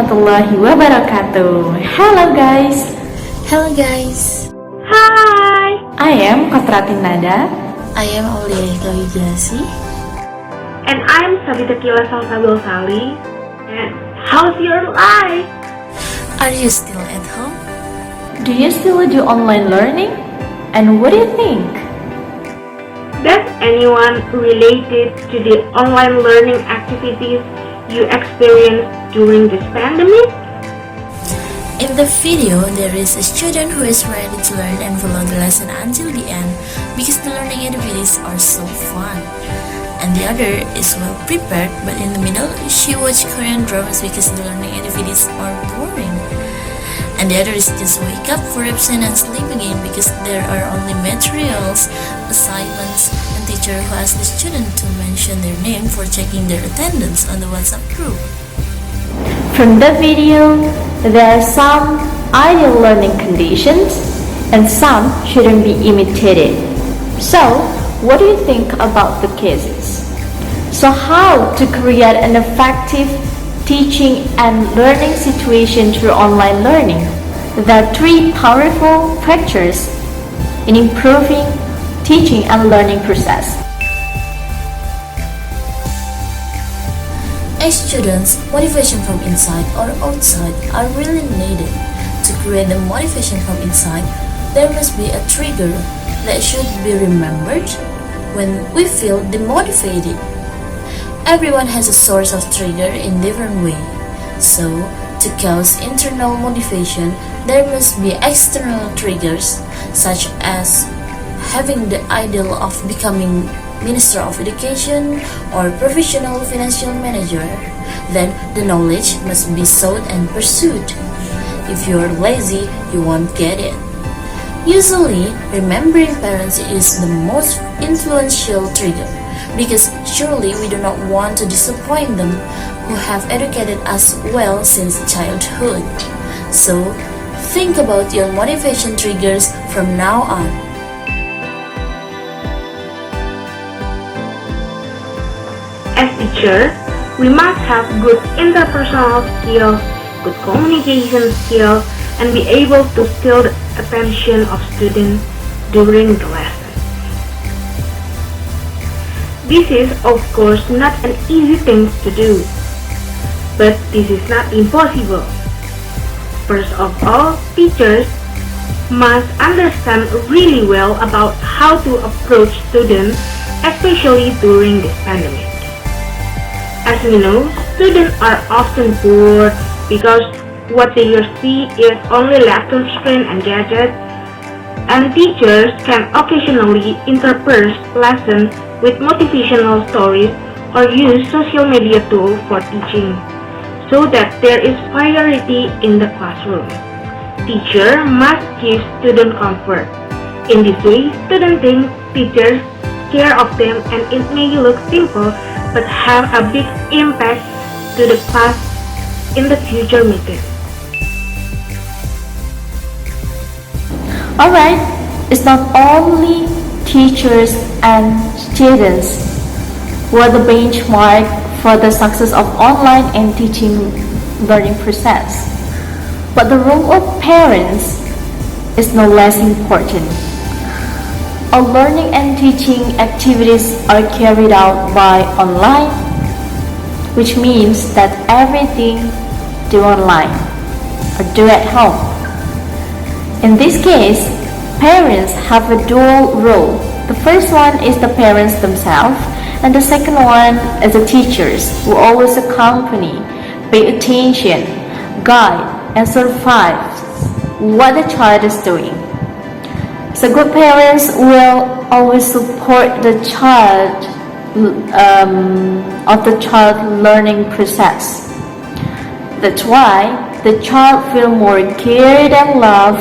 warahmatullahi wabarakatuh. Hello guys. Hello guys. Hi. I am Qothratinnada. I am Aulia Asih. And I'm Sabitaqila Salsabil. And how's your life? Are you still at home? Do you still do online learning? And what do you think? Does anyone related to the online learning activities you experienced during this pandemic? In the video, there is a student who is ready to learn and follow the lesson until the end because the learning activities are so fun. And the other is well prepared, but in the middle, she watched Korean dramas because the learning activities are boring. And the other is just wake up for absent and sleep again because there are only materials, assignments, and teacher who ask the student to mention their name for checking their attendance on the WhatsApp group. From the video, there are some ideal learning conditions and some shouldn't be imitated. So, what do you think about the cases? So how to create an effective teaching and learning situation through online learning? There are three powerful factors in improving teaching and learning process. As students, motivation from inside or outside are really needed. To create the motivation from inside, there must be a trigger that should be remembered when we feel demotivated. Everyone has a source of trigger in different way. So, to cause internal motivation, there must be external triggers such as having the ideal of becoming Minister of Education or professional financial manager. Then the knowledge must be sought and pursued. If you are lazy, you won't get it. Usually, remembering parents is the most influential trigger because surely we do not want to disappoint them who have educated us well since childhood. So, think about your motivation triggers from now on. As teacher, we must have good interpersonal skills, good communication skills, and be able to steal the attention of students during the lesson. This is of course not an easy thing to do, but this is not impossible. First of all, teachers must understand really well about how to approach students, especially during this pandemic. As we know, students are often bored because what they see is only laptop screen and gadgets, and teachers can occasionally intersperse lessons with motivational stories or use social media tools for teaching, so that there is variety in the classroom. Teacher must give student comfort. In this way, students think teachers care of them, and it may look simple but have a big impact to the class in the future meeting. Alright, it's not only teachers and students who are the benchmark for the success of online and teaching learning process, but the role of parents is no less important. All learning and teaching activities are carried out by online, which means that everything do online or do at home. In this case, parents have a dual role. The first one is the parents themselves, and the second one is the teachers who always accompany, pay attention, guide, and supervise what the child is doing. So good parents will always support the child of the child learning process. That's why the child feel more cared and loved.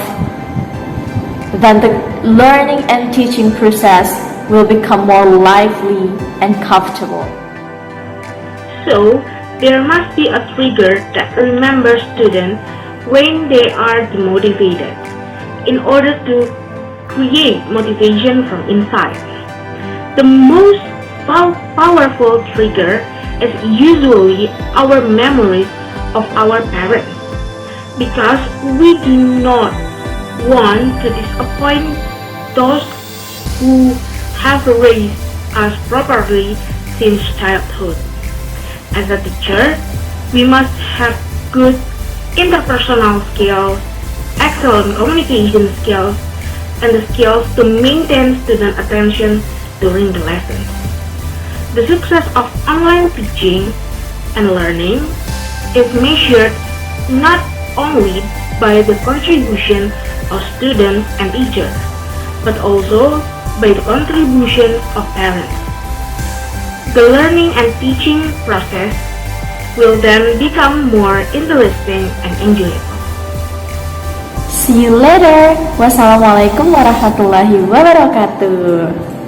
Then the learning and teaching process will become more lively and comfortable. So, there must be a trigger that remembers students when they are demotivated in order to create motivation from inside. The most powerful trigger is usually our memories of our parents, because we do not want to disappoint those who have raised us properly since childhood. As a teacher, we must have good interpersonal skills, excellent communication skills, and the skills to maintain student attention during the lessons. The success of online teaching and learning is measured not only by the contribution of students and teachers, but also by the contribution of parents. The learning and teaching process will then become more interesting and enjoyable. See you later. Wassalamualaikum warahmatullahi wabarakatuh.